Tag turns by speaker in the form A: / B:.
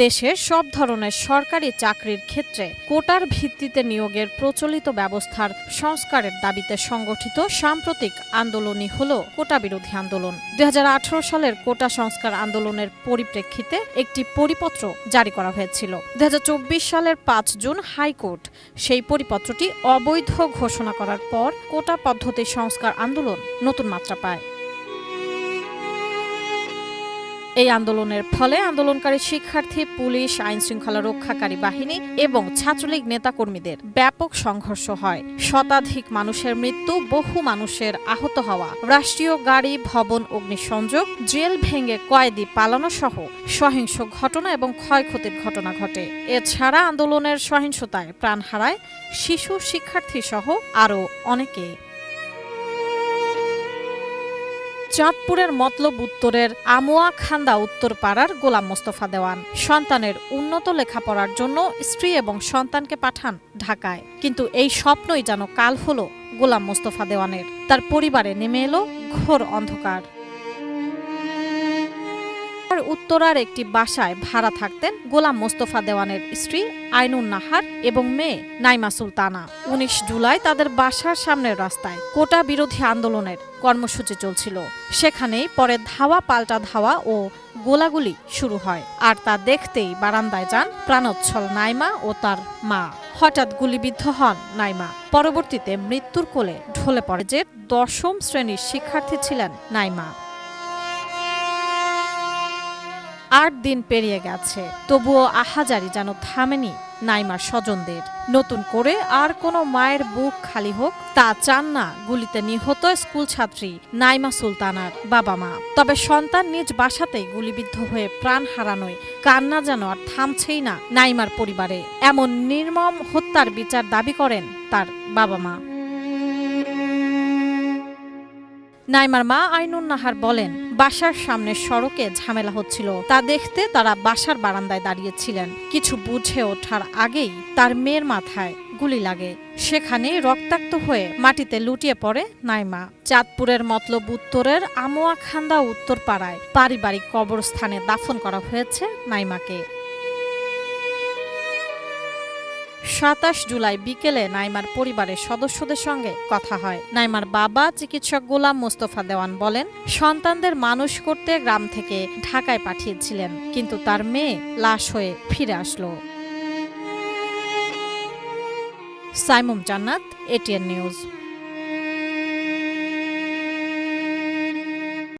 A: দেশের সব ধরনের সরকারি চাকরির ক্ষেত্রে কোটার ভিত্তিতে নিয়োগের প্রচলিত ব্যবস্থার সংস্কারের দাবিতে সংগঠিত সাম্প্রতিক আন্দোলনই হল কোটা বিরোধী আন্দোলন। 2018 সালের কোটা সংস্কার আন্দোলনের পরিপ্রেক্ষিতে একটি পরিপত্র জারি করা হয়েছিল। 2024 সালের 5 জুন হাইকোর্ট সেই পরিপত্রটি অবৈধ ঘোষণা করার পর কোটা পদ্ধতি সংস্কার আন্দোলন নতুন মাত্রা পায়। এই আন্দোলনের ফলে আন্দোলনকারী শিক্ষার্থী, পুলিশ, আইনশৃঙ্খলা রক্ষাকারী বাহিনী এবং ছাত্রলীগ নেতাকর্মীদের ব্যাপক সংঘর্ষ হয়। শতাধিক মানুষের মৃত্যু, বহু মানুষের আহত হওয়া, রাষ্ট্রীয় গাড়ি, ভবন অগ্নিসংযোগ, জেল ভেঙে কয়েদি পালানো সহ সহিংস ঘটনা এবং ক্ষয়ক্ষতির ঘটনা ঘটে। এছাড়া আন্দোলনের সহিংসতায় প্রাণ হারায় শিশু, শিক্ষার্থী সহ আরও অনেকে। চাঁদপুরের মতলব উত্তরের আমুয়াখান্দা উত্তরপাড়ার গোলাম মোস্তফা দেওয়ান সন্তানের উন্নত লেখাপড়ার জন্য স্ত্রী এবং সন্তানকে পাঠান ঢাকায়। কিন্তু এই স্বপ্নই যেন কাল হলো গোলাম মোস্তফা দেওয়ানের। তার পরিবারে নেমে এলো ঘোর অন্ধকার। উত্তরার একটি বাসায় ভাড়া থাকতেন গোলাম মোস্তফা দেওয়ানের স্ত্রী আইনুন নাহার এবং মেয়ে নাইমা সুলতানা। 19 জুলাই তাদের বাসার সামনের রাস্তায় কোটা বিরোধী আন্দোলনের কর্মসূচি চলছিল। সেখানেই পরে ধাওয়া পাল্টা ধাওয়া ও গোলাগুলি শুরু হয়। আর তা দেখতেই বারান্দায় যান প্রাণোচ্ছল নাইমা ও তার মা। হঠাৎ গুলিবিদ্ধ হন নাইমা। পরবর্তীতে মৃত্যুর কোলে ঢলে পড়ে। যে 10ম শ্রেণীর শিক্ষার্থী ছিলেন নাইমা। 8 দিন পেরিয়ে গেছে, তবুও আহাজারি যেন থামেনি নাইমার স্বজনদের। নতুন করে আর কোনো মায়ের বুক খালি হোক তা চান না গুলিতে নিহত স্কুল ছাত্রী নাইমা সুলতানার বাবা মা। তবে সন্তান নিজ বাসাতেই গুলিবিদ্ধ হয়ে প্রাণ হারানোয় কান্না যেন আর থামছেই না নাইমার পরিবারে। এমন নির্মম হত্যার বিচার দাবি করেন তার বাবা মা। নাইমার মা আইনুন নাহার বলেন, বাসার সামনের সড়কে ঝামেলা হচ্ছিল, তা দেখতে তারা বাসার বারান্দায় দাঁড়িয়েছিলেন। কিছু বুঝে ওঠার আগেই তার মেয়ের মাথায় গুলি লাগে। সেখানেই রক্তাক্ত হয়ে মাটিতে লুটিয়ে পড়ে নাইমা। চাঁদপুরের মতলব উত্তরের আমুয়াখান্দা উত্তরপাড়ায় পারিবারিক কবরস্থানে দাফন করা হয়েছে নাইমাকে। 27 জুলাই বিকেলে নাইমার পরিবারের সদস্যদের সঙ্গে কথা হয়। নাইমার বাবা চিকিৎসক গোলাম মোস্তফা দেওয়ান বলেন, সন্তানদের মানুষ করতে গ্রাম থেকে ঢাকায় পাঠিয়েছিলেন, কিন্তু তার মেয়ে লাশ হয়ে ফিরে আসলো। সাইমুম জান্নাত, এটিএন নিউজ।